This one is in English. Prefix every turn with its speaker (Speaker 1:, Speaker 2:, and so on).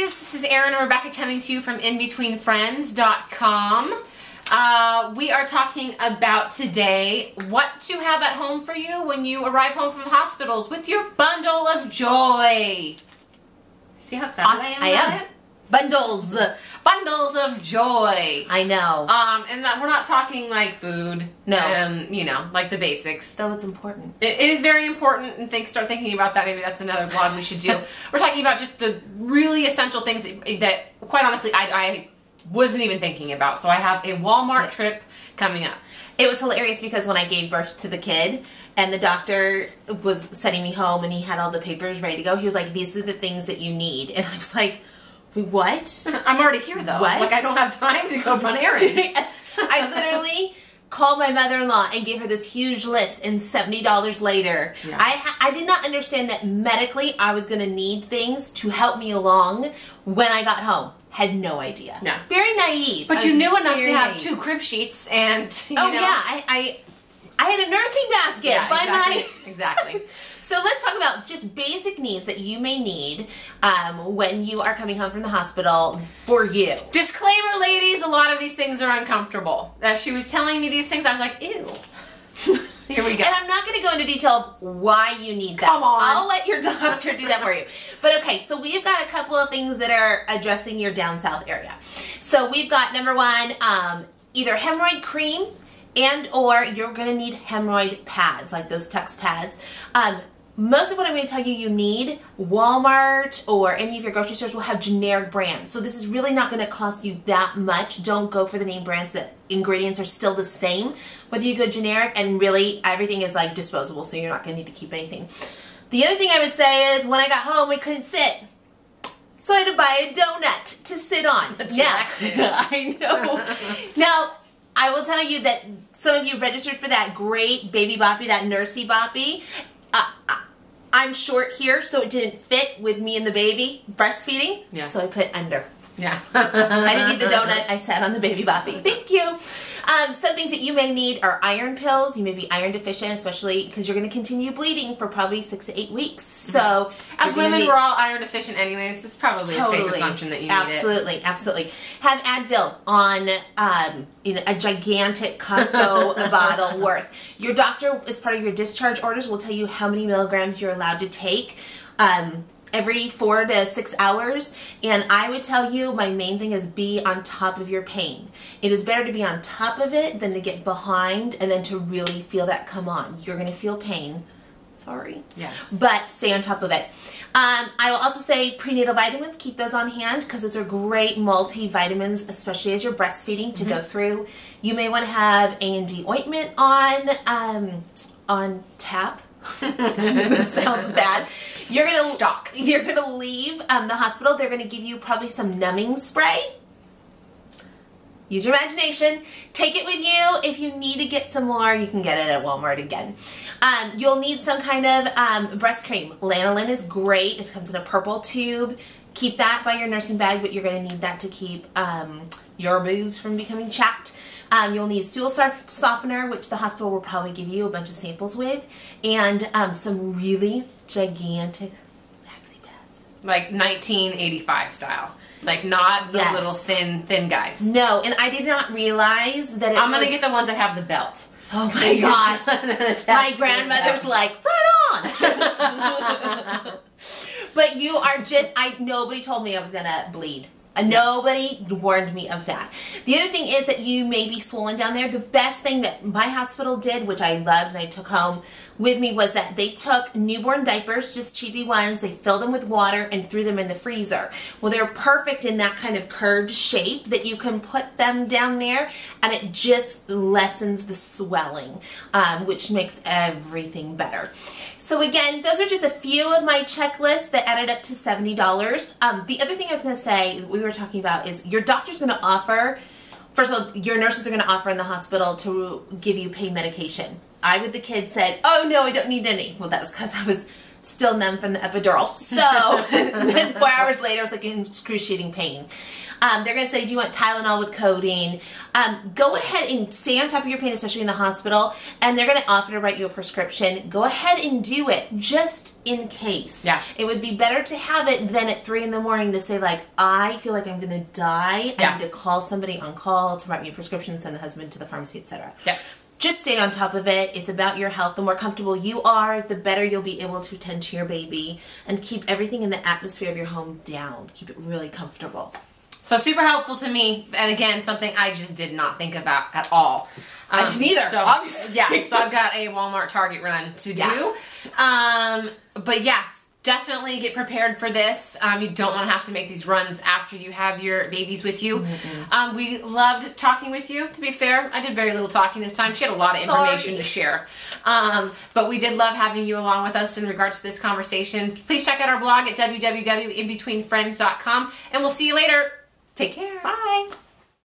Speaker 1: ladies, this is Erin and Rebecca coming to you from InBetweenFriends.com. We are talking about today what to have at home for you when you arrive home from hospitals with your bundle of joy. See how excited I am?
Speaker 2: Bundles.
Speaker 1: Bundles of joy.
Speaker 2: I know.
Speaker 1: And we're not talking like food.
Speaker 2: No.
Speaker 1: And, you know, like the basics.
Speaker 2: Though it's important.
Speaker 1: It is very important, and start thinking about that. Maybe that's another vlog we should do. We're talking about just the really essential things that quite honestly, I wasn't even thinking about. So I have a Walmart trip coming up.
Speaker 2: It was hilarious because when I gave birth to the kid, and the doctor was sending me home, and he had all the papers ready to go, he was like, these are the things that you need. And I was like, what?
Speaker 1: I'm already here though.
Speaker 2: What?
Speaker 1: Like I don't have time to go run errands.
Speaker 2: I literally called my mother-in-law and gave her this huge list, and $70 later,
Speaker 1: Yeah.
Speaker 2: I did not understand that medically I was going to need things to help me along when I got home. Had no idea.
Speaker 1: Yeah.
Speaker 2: Very naive.
Speaker 1: But you knew enough to have
Speaker 2: naive.
Speaker 1: 2 crib sheets and, you
Speaker 2: Oh
Speaker 1: know.
Speaker 2: yeah, I had a nursing basket.
Speaker 1: Yeah,
Speaker 2: by
Speaker 1: exactly. Exactly.
Speaker 2: So let's talk about just basic needs that you may need when you are coming home from the hospital for you.
Speaker 1: Disclaimer, ladies, a lot of these things are uncomfortable. As she was telling me these things, I was like, ew. Here we go.
Speaker 2: And I'm not going to go into detail why you need that.
Speaker 1: Come on.
Speaker 2: I'll let your doctor do that for you. But okay, so we've got a couple of things that are addressing your down south area. So we've got number one, either hemorrhoid cream and or you're going to need hemorrhoid pads, like those Tux pads. Most of what I'm going to tell you need, Walmart or any of your grocery stores will have generic brands. So this is really not going to cost you that much. Don't go for the name brands. The ingredients are still the same. Whether you go generic, and really everything is like disposable, so you're not going to need to keep anything. The other thing I would say is when I got home, I couldn't sit. So I had to buy a donut to sit on. Now, I know. Now, I will tell you that some of you registered for that great Baby Boppy, that Nursey Boppy. I'm short here, so it didn't fit with me and the baby breastfeeding.
Speaker 1: Yeah.
Speaker 2: So I put under.
Speaker 1: Yeah.
Speaker 2: I didn't need the donut. I sat on the Baby Boppy. Thank you. Some things that you may need are iron pills. You may be iron deficient, especially because you're going to continue bleeding for probably 6 to 8 weeks. So,
Speaker 1: as women, we're all iron deficient anyways. It's probably a safe assumption that you need
Speaker 2: absolutely, absolutely. Have Advil on a gigantic Costco bottle worth. Your doctor, as part of your discharge orders, will tell you how many milligrams you're allowed to take. Every 4 to 6 hours, and I would tell you my main thing is be on top of your pain. It is better to be on top of it than to get behind and then to really feel that come on. You're going to feel pain. Sorry.
Speaker 1: Yeah.
Speaker 2: But stay on top of it. I will also say prenatal vitamins, keep those on hand because those are great multivitamins, especially as you're breastfeeding to go through. You may want to have A&D ointment on tap. That sounds bad. You're gonna leave the hospital. They're gonna give you probably some numbing spray. Use your imagination. Take it with you. If you need to get some more, you can get it at Walmart again. You'll need some kind of breast cream. Lanolin is great. It comes in a purple tube. Keep that by your nursing bag, but you're going to need that to keep your boobs from becoming chapped. You'll need stool softener, which the hospital will probably give you a bunch of samples with, and some really gigantic maxi pads.
Speaker 1: Like 1985 style. Like not the little thin guys.
Speaker 2: No, and I did not realize that
Speaker 1: I'm going to get the ones that have the belt.
Speaker 2: Oh my gosh. My grandmother's like, right on. But you are just, nobody told me I was going to bleed. Nobody warned me of that. The other thing is that you may be swollen down there. The best thing that my hospital did, which I loved and I took home with me, was that they took newborn diapers, just cheapy ones, they filled them with water and threw them in the freezer. Well, they're perfect in that kind of curved shape that you can put them down there, and it just lessens the swelling, which makes everything better. So again, those are just a few of my checklists that added up to $70. The other thing I was going to say, we were talking about, is your doctor's going to offer, first of all, your nurses are going to offer in the hospital to give you pain medication. I, with the kids, said, oh no, I don't need any. Well, that was because I was still numb from the epidural. So then 4 hours later, it's like in excruciating pain. They're going to say, do you want Tylenol with codeine? Go ahead and stay on top of your pain, especially in the hospital, and they're going to offer to write you a prescription. Go ahead and do it, just in case.
Speaker 1: Yeah.
Speaker 2: It would be better to have it than at 3 in the morning to say, like, I feel like I'm going to die.
Speaker 1: Yeah.
Speaker 2: I need to call somebody on call to write me a prescription, send the husband to the pharmacy, etc.
Speaker 1: Yeah.
Speaker 2: Just stay on top of it. It's about your health. The more comfortable you are, the better you'll be able to tend to your baby and keep everything in the atmosphere of your home down. Keep it really comfortable.
Speaker 1: So super helpful to me, and again, something I just did not think about at all.
Speaker 2: Neither,
Speaker 1: so,
Speaker 2: obviously.
Speaker 1: Yeah, so I've got a Walmart Target run to do. But yeah, definitely get prepared for this. You don't want to have to make these runs after you have your babies with you. We loved talking with you, to be fair. I did very little talking this time. She had a lot of information to share. But we did love having you along with us in regards to this conversation. Please check out our blog at www.inbetweenfriends.com, and we'll see you later.
Speaker 2: Take care.
Speaker 1: Bye.